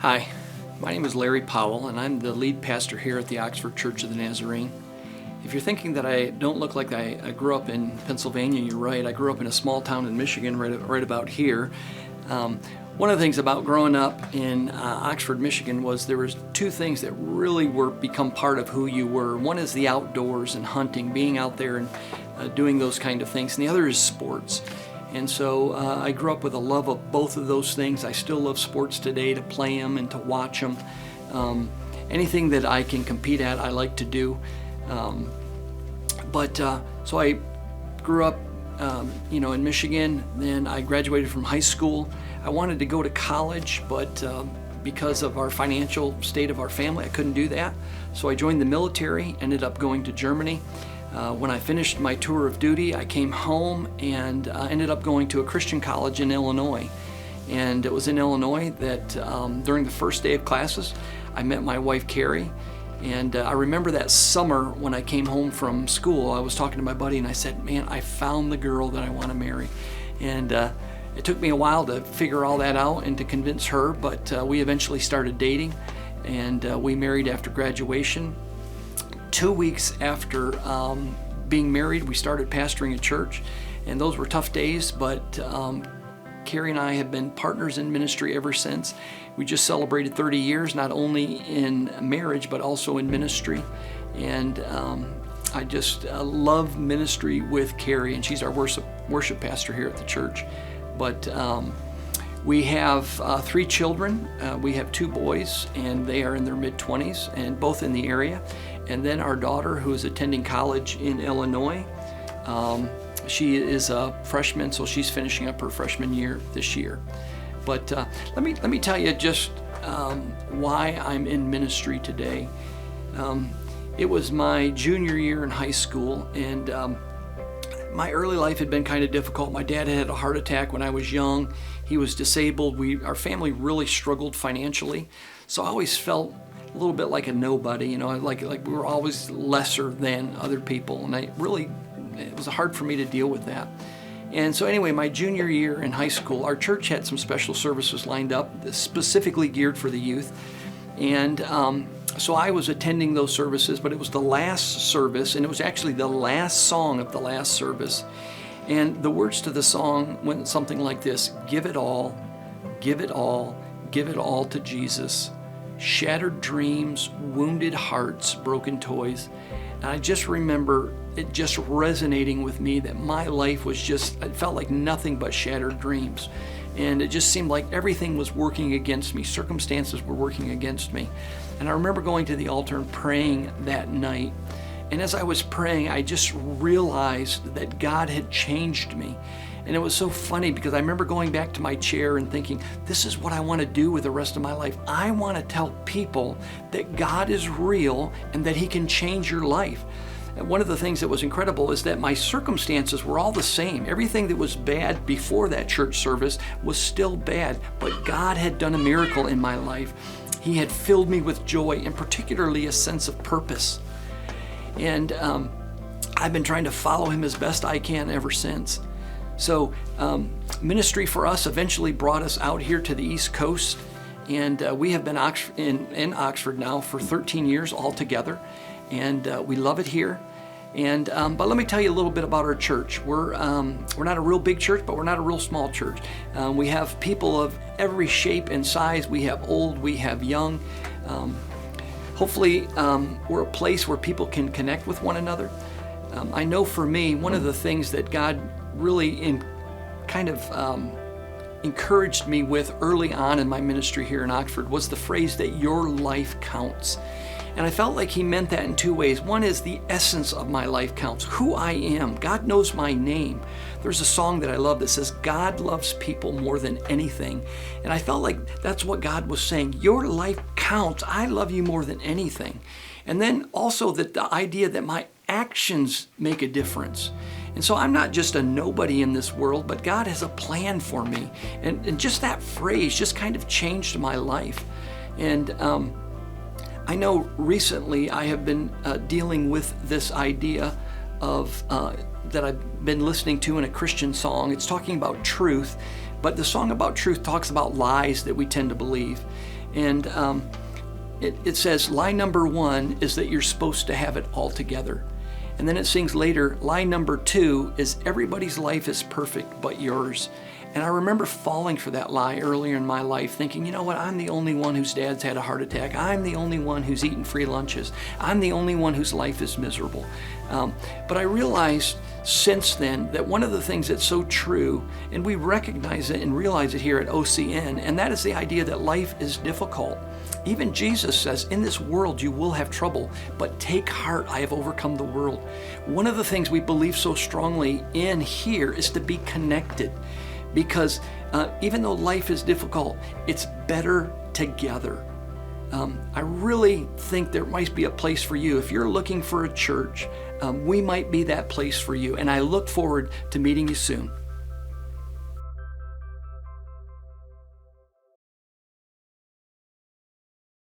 Hi, my name is Larry Powell, and I'm the lead pastor here at the Oxford Church of the Nazarene. If you're thinking that I don't look like I grew up in Pennsylvania, you're right. I grew up in a small town in Michigan, right about here. One of the things about growing up in Oxford, Michigan, was there was two things that really become part of who you were. One is the outdoors and hunting, being out there and doing those kind of things, and the other is sports. And so I grew up with a love of both of those things. I still love sports today, to play them and to watch them. Anything that I can compete at, I like to do. So I grew up, in Michigan. Then I graduated from high school. I wanted to go to college, but because of our financial state of our family, I couldn't do that. So I joined the military, ended up going to Germany. When I finished my tour of duty, I came home and ended up going to a Christian college in Illinois. And it was in Illinois that during the first day of classes, I met my wife, Carrie. And I remember that summer when I came home from school, I was talking to my buddy and I said, man, I found the girl that I want to marry. And it took me a while to figure all that out and to convince her, but we eventually started dating, and we married after graduation. 2 weeks after being married, we started pastoring a church, and those were tough days, but Carrie and I have been partners in ministry ever since. We just celebrated 30 years, not only in marriage, but also in ministry. And I just love ministry with Carrie, and she's our worship pastor here at the church. But we have 3 children. We have 2 boys, and they are in their mid-20s, and both in the area. And then our daughter, who is attending college in Illinois, she is a freshman, so she's finishing up her freshman year this year. But let me tell you just why I'm in ministry today. It was my junior year in high school, and my early life had been kind of difficult. My dad had a heart attack when I was young. He was disabled. Our family really struggled financially, so I always felt a little bit like a nobody, like we were always lesser than other people, and it was hard for me to deal with that. And so anyway, my junior year in high school, our church had some special services lined up specifically geared for the youth. And so I was attending those services, but it was the last service, and it was actually the last song of the last service. And the words to the song went something like this: give it all, give it all, give it all to Jesus. Shattered dreams, wounded hearts, broken toys. And I just remember it just resonating with me that my life was it felt like nothing but shattered dreams. And it just seemed like everything was working against me. Circumstances were working against me. And I remember going to the altar and praying that night. And as I was praying, I just realized that God had changed me. And it was so funny because I remember going back to my chair and thinking, this is what I want to do with the rest of my life. I want to tell people that God is real and that He can change your life. And one of the things that was incredible is that my circumstances were all the same. Everything that was bad before that church service was still bad, but God had done a miracle in my life. He had filled me with joy, and particularly a sense of purpose. And I've been trying to follow Him as best I can ever since. So ministry for us eventually brought us out here to the East Coast, and we have been in Oxford now for 13 years altogether, and we love it here. And but let me tell you a little bit about our church. We're not a real big church, but we're not a real small church. We have people of every shape and size. We have old, we have young. Hopefully, we're a place where people can connect with one another. I know for me, one of the things that God really encouraged me with early on in my ministry here in Oxford was the phrase that your life counts. And I felt like He meant that in 2 ways. One is the essence of my life counts, who I am. God knows my name. There's a song that I love that says, God loves people more than anything. And I felt like that's what God was saying. Your life counts. I love you more than anything. And then also that the idea that my actions make a difference. And so I'm not just a nobody in this world, but God has a plan for me. And just that phrase just kind of changed my life. And I know recently I have been dealing with this idea of that I've been listening to in a Christian song. It's talking about truth, but the song about truth talks about lies that we tend to believe. And it says lie number 1 is that you're supposed to have it all together. And then it sings later, lie number 2 is everybody's life is perfect but yours. And I remember falling for that lie earlier in my life, thinking, you know what, I'm the only one whose dad's had a heart attack. I'm the only one who's eaten free lunches. I'm the only one whose life is miserable. But I realized since then that one of the things that's so true, and we recognize it and realize it here at OCN, and that is the idea that life is difficult. Even Jesus says, in this world you will have trouble, but take heart, I have overcome the world. One of the things we believe so strongly in here is to be connected. Because even though life is difficult, it's better together. I really think there might be a place for you. If you're looking for a church, we might be that place for you. And I look forward to meeting you soon.